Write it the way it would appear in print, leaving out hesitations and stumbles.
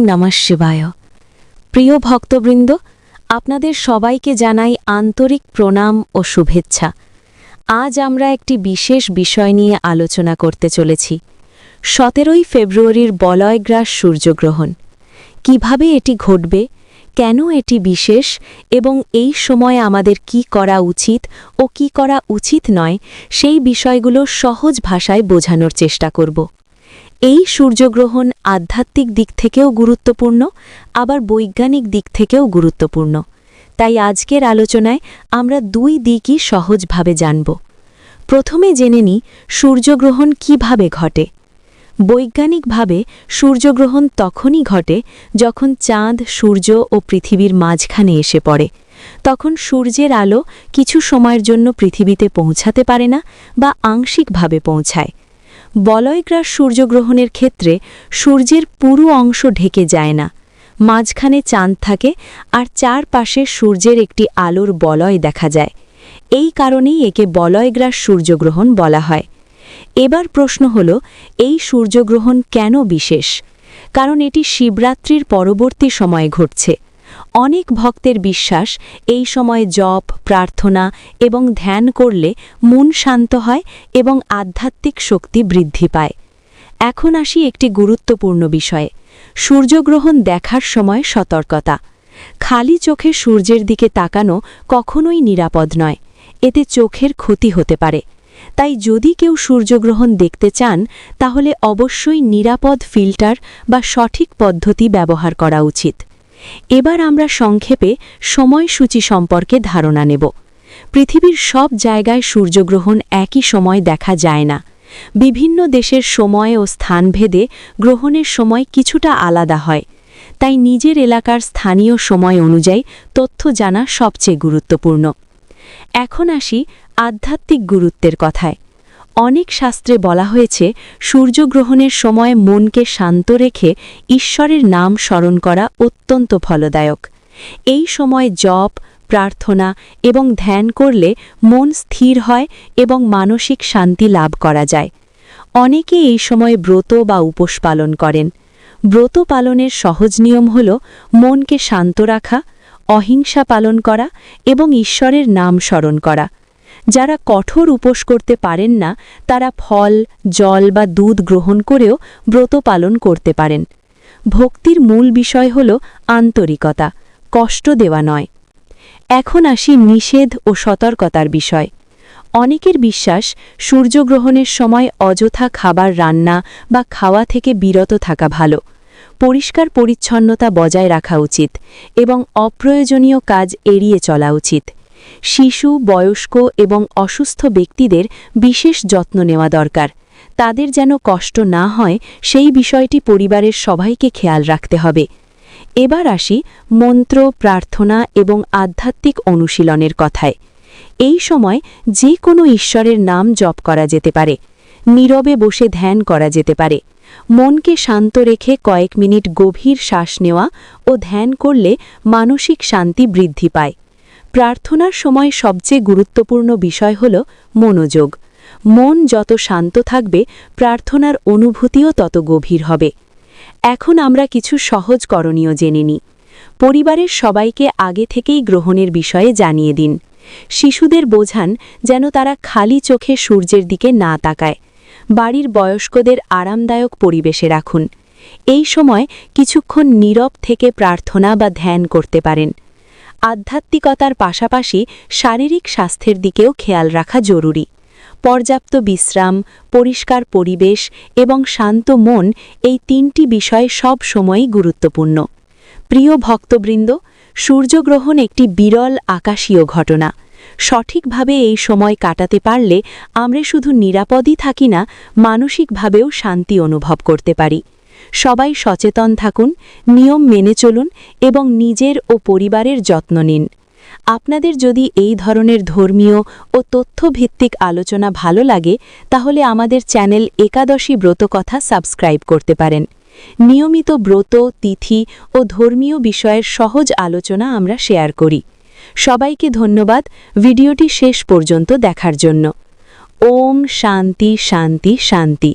নমঃ শিবায়। প্রিয় ভক্তবৃন্দ, আপনাদের সবাইকে জানাই আন্তরিক প্রণাম ও শুভেচ্ছা। আজ আমরা একটি বিশেষ বিষয় নিয়ে আলোচনা করতে চলেছি। 17ই ফেব্রুয়ারির বলয়গ্রাস সূর্যগ্রহণ। কিভাবে এটি ঘটবে, কেন এটি বিশেষ এবং এই সময়ে আমাদের কি করা উচিত ও কি করা উচিত নয়, সেই বিষয়গুলো সহজ ভাষায় বোঝানোর চেষ্টা করব। এই সূর্যগ্রহণ আধ্যাত্মিক দিক থেকেও গুরুত্বপূর্ণ, আবার বৈজ্ঞানিক দিক থেকেও গুরুত্বপূর্ণ। তাই আজকের আলোচনায় আমরা দুই দিকই সহজভাবে জানব। প্রথমে জেনে নিই সূর্যগ্রহণ কিভাবে ঘটে। বৈজ্ঞানিকভাবে সূর্যগ্রহণ তখনই ঘটে যখন চাঁদ, সূর্য ও পৃথিবীর মাঝখানে এসে পড়ে। তখন সূর্যের আলো কিছু সময়ের জন্য পৃথিবীতে পৌঁছাতে পারে না বা আংশিকভাবে পৌঁছায়। বলয়গ্রাস সূর্যগ্রহণের ক্ষেত্রে সূর্যের পুরো অংশ ঢেকে যায় না, মাঝখানে চাঁদ থাকে আর চারপাশে সূর্যের একটি আলোর বলয় দেখা যায়। এই কারণেই একে বলয়গ্রাস সূর্যগ্রহণ বলা হয়। এবার প্রশ্ন হল, এই সূর্যগ্রহণ কেন বিশেষ? কারণ এটি শিবরাত্রির পরবর্তী সময়ে ঘটছে। অনেক ভক্তের বিশ্বাস এই সময়ে জপ, প্রার্থনা এবং ধ্যান করলে মন শান্ত হয় এবং আধ্যাত্মিক শক্তি বৃদ্ধি পায়। এখন আসি একটি গুরুত্বপূর্ণ বিষয়ে। সূর্যগ্রহণ দেখার সময় সতর্কতা। খালি চোখে সূর্যের দিকে তাকানো কখনোই নিরাপদ নয়, এতে চোখের ক্ষতি হতে পারে। তাই যদি কেউ সূর্যগ্রহণ দেখতে চান, তাহলে অবশ্যই নিরাপদ ফিল্টার বা সঠিক পদ্ধতি ব্যবহার করা উচিত। এবার আমরা সংক্ষেপে সময়সূচি সম্পর্কে ধারণা নেব। পৃথিবীর সব জায়গায় সূর্যগ্রহণ একই সময় দেখা যায় না। বিভিন্ন দেশের সময় ও স্থানভেদে গ্রহণের সময় কিছুটা আলাদা হয়। তাই নিজের এলাকার স্থানীয় সময় অনুযায়ী তথ্য জানা সবচেয়ে গুরুত্বপূর্ণ। এখন আসি আধ্যাত্মিক গুরুত্বের কথায়। অনেক শাস্ত্রে বলা হয়েছে সূর্যগ্রহণের সময় মনকে শান্ত রেখে ঈশ্বরের নাম স্মরণ করা অত্যন্ত ফলদায়ক। এই সময় জপ, প্রার্থনা এবং ধ্যান করলে মন স্থির হয় এবং মানসিক শান্তি লাভ করা যায়। অনেকে এই সময় ব্রত বা উপোস পালন করেন। ব্রত পালনের সহজ নিয়ম হল মনকে শান্ত রাখা, অহিংসা পালন করা এবং ঈশ্বরের নাম স্মরণ করা। যারা কঠোর উপোস করতে পারেন না, তারা ফল, জল বা দুধ গ্রহণ করেও ব্রত পালন করতে পারেন। ভক্তির মূল বিষয় হল আন্তরিকতা, কষ্ট দেওয়া নয়। এখন আসি নিষেধ ও সতর্কতার বিষয়। অনেকের বিশ্বাস সূর্যগ্রহণের সময় অযথা খাবার রান্না বা খাওয়া থেকে বিরত থাকা ভালো। পরিষ্কার পরিচ্ছন্নতা বজায় রাখা উচিত এবং অপ্রয়োজনীয় কাজ এড়িয়ে চলা উচিত। শিশু, বয়স্ক এবং অসুস্থ ব্যক্তিদের বিশেষ যত্ন নেওয়া দরকার। তাদের যেন কষ্ট না হয় সেই বিষয়টি পরিবারের সবাইকে খেয়াল রাখতে হবে। এবার আসি মন্ত্র, প্রার্থনা এবং আধ্যাত্মিক অনুশীলনের কথায়। এই সময় যে কোনো ঈশ্বরের নাম জপ করা যেতে পারে। নীরবে বসে ধ্যান করা যেতে পারে। মনকে শান্ত রেখে কয়েক মিনিট গভীর শ্বাস নেওয়া ও ধ্যান করলে মানসিক শান্তি বৃদ্ধি পায়। প্রার্থনার সময় সবচেয়ে গুরুত্বপূর্ণ বিষয় হল মনোযোগ। মন যত শান্ত থাকবে, প্রার্থনার অনুভূতিও তত গভীর হবে। এখন আমরা কিছু সহজ করণীয় জেনে নিই। পরিবারের সবাইকে আগে থেকেই গ্রহণের বিষয়ে জানিয়ে দিন। শিশুদের বোঝান যেন তারা খালি চোখে সূর্যের দিকে না তাকায়। বাড়ির বয়স্কদের আরামদায়ক পরিবেশে রাখুন। এই সময় কিছুক্ষণ নীরব থেকে প্রার্থনা বা ধ্যান করতে পারেন। আধ্যাত্মিকতার পাশাপাশি শারীরিক স্বাস্থ্যের দিকেও খেয়াল রাখা জরুরি। পর্যাপ্ত বিশ্রাম, পরিষ্কার পরিবেশ এবং শান্ত মন, এই তিনটি বিষয় সব সময়ই গুরুত্বপূর্ণ। প্রিয় ভক্তবৃন্দ, সূর্যগ্রহণ একটি বিরল আকাশীয় ঘটনা। সঠিকভাবে এই সময় কাটাতে পারলে আমরা শুধু নিরাপদই থাকি না, মানসিকভাবেও শান্তি অনুভব করতে পারি। সবাই সচেতন থাকুন, নিয়ম মেনে চলুন এবং নিজের ও পরিবারের যত্ন নিন। আপনাদের যদি এই ধরনের ধর্মীয় ও তথ্যভিত্তিক আলোচনা ভালো লাগে, তাহলে আমাদের চ্যানেল একাদশী ব্রত কথা সাবস্ক্রাইব করতে পারেন। নিয়মিত ব্রত, তিথি ও ধর্মীয় বিষয়ের সহজ আলোচনা আমরা শেয়ার করি। সবাইকে ধন্যবাদ ভিডিওটি শেষ পর্যন্ত দেখার জন্য। ওম শান্তি শান্তি শান্তি।